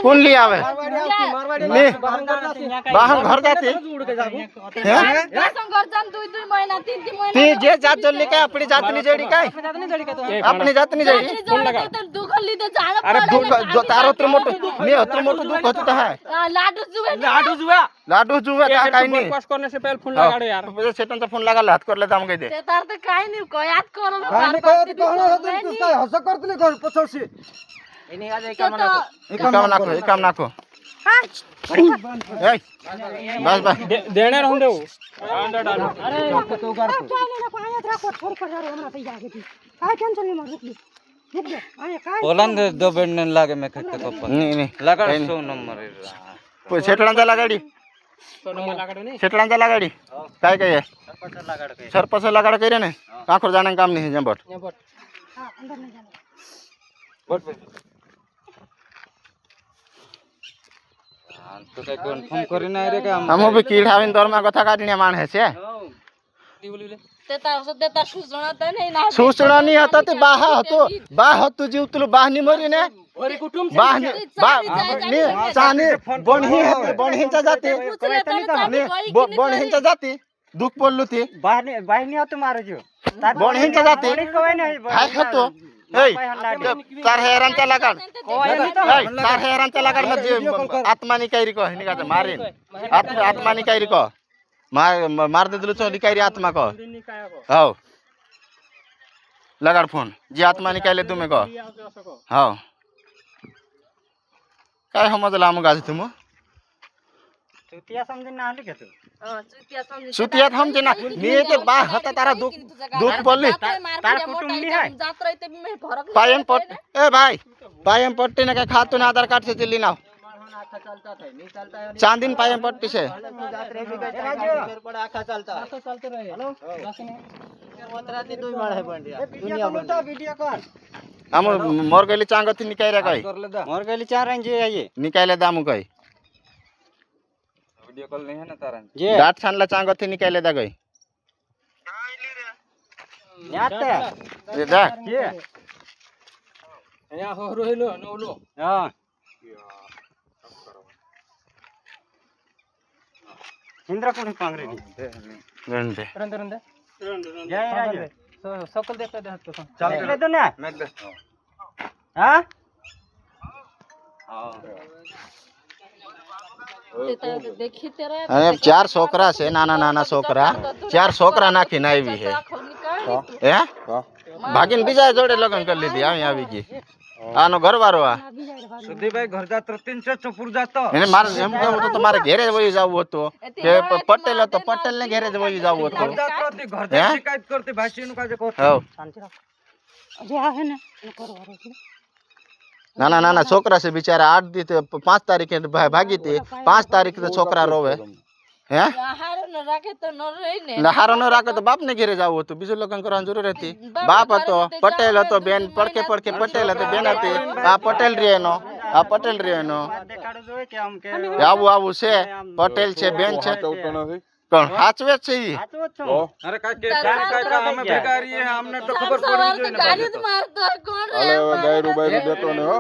कौन लिया आवे नहीं बाहर घर जाती ती जे जात जोडली काय आपली जात नाही जोडी काय आपली जात नाही जोडी अरे दुख तार होतं मोठं मी होतं मोठं दुख होतं है लाडू जुआ का काय नाही बकवास करने से पहले फोन लगा दो यार मुझे सेटनचा फोन लगा हात करले जाम काय ते तर काय नाही काय याद करू हस करतले घर पछौसी काम नाखो बस बस देने रहूं दे अंदर डालो अरे तो कर काय लेना पाण्यात राखो थोडी पडणार हमरा तै जागे ती काय टेंशन नाही मग रुकली रुक दे अरे काय बोलन दो बेड ने लागे मैं खत्ते को नहीं लगा 100 नंबर सेटलांचा लगाडी सेटलांचा लगाडी काय काय सरपस लगाड करे ने आखर जाने काम नहीं जंबट हां अंदर नहीं जाना तो काय कन्फर्म करी नाही रे का हम भी कीड़ आविन दरमा कथा काटने मान है से ते तार सूचना त नाही ना सूचना नहीं होता ते बाह होतो जीव तुला बाहनी मरी ने बाहनी चाने बणहींचा जाते बणहींचा जाते दुख पडलो ते बाहिनी होतो मारो जो बणहींचा जाते काय खातो तार हेरांचा लगाड तार हेरांचा लगाड मध्ये आत्मानी कैरी को निका मारे आत्मानी कैरी को मार दे दिलो चोली कैरी आत्मा को हां लगाड फोन जी आत्मानी कैले तुम्ही को हां काय समजला आम गाज तुम चुतिया समझ ना आले के तू सुतियात हमजे ना मी ते बा होता तारा दुख बोलली तार कुटुंब नहीं है जात रहते मैं फरक पायम पट ए भाई पायम पट्टी ने काय खातो ना आधार कार्ड से दिल्ली नाव चांदीन पायम पट्टी से आखा चलता हेलो मतराती दुई माळ है बंडिया दुनिया बोलता वीडियो कॉल हम मोर गली चांगती निकाय रे काय मोर गली चार रंग जे आइए निकायले दामु काय वीडियो कॉल नहीं है ना तारन जे डाट छानला चांगती निकायले दा गय याते ये दा ये या हो रोहिलो नोलो हां इंद्र कोणी पांगरे गंडे रंदे जय राज सकल देखते दे हाथ चल ले दो ना मैं हां देखी तेरा अरे 4 छोकरा से नाना छोकरा 4 छोकरा नाखी नाई भी है ए भागिन बिजा जोड़े लगन कर ली आ आवी की आनो घर वारो आ सुधी भाई घर जात 300 चपुर जातो એને માર એમ કહું તો તમારે ઘરે વઈ જાવું હતો કે પટેલ હતો પટેલ ને ઘરે વઈ જાવું હતો घर जात घर जात शिकायत करते भाषी नु काजे को हां अजे आ है ना करवारो छे नाना छोकरा से बेचारा 8 दी 5 तारीख भागी थी 5 तारीख से छोकरा रोवे हैं हारो न राखे तो न रही ने नहारो न राखे तो बाप ने घरे जाव तो बीजो लोगन करन जरूर रहती बाप હતો પટેલ હતો બેન પડકે પટેલ હતો બેન હતી આ પટેલ રેનો देखाडो जोय के हम के આવું છે પટેલ છે બેન છે કોણ હાચવે છે ઈ अरे काय के का हमें बेगारी है हमने तो खबर पड़ी जो ना गाड़ी तो मारतो है कौन रे गायरू देतो ने हो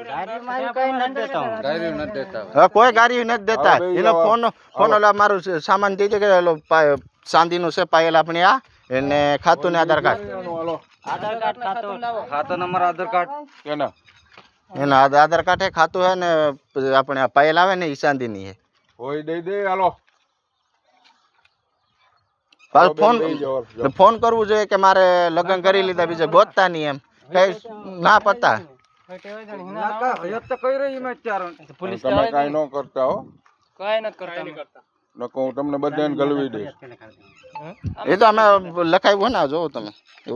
गाड़ी मारी कहीं न देता हूं गाड़ी न देता કોઈ ગાડી નથી દેતા એનો ફોન ઓલા મારું સામાન દીધે કે ઓલો ચાંદી નું છે પાયેલ આપણે આ એને ખાતું ને આધાર કાર્ડ खाता नंबर आधार कार्ड केना એના આધાર કાર્ડ હે ખાતું હે ને આપણે આ પાયેલ આવે ને ઈ ચાંદી ની હે होई दे दे हालो પાછો ફોન કરવું જોઈએ કે મારે લગ્ન કરી લીધા બીજે ગોતતા નહીં એમ કઈ ના પતા ये तो कही रही मैं चार पुलिस તમે કાઈ ન કરતા હો काय न करता નકો હું તમને બધાને ગલવી દઈશ એ તો અમે લખાવ્યું ને જોવો તમે એવું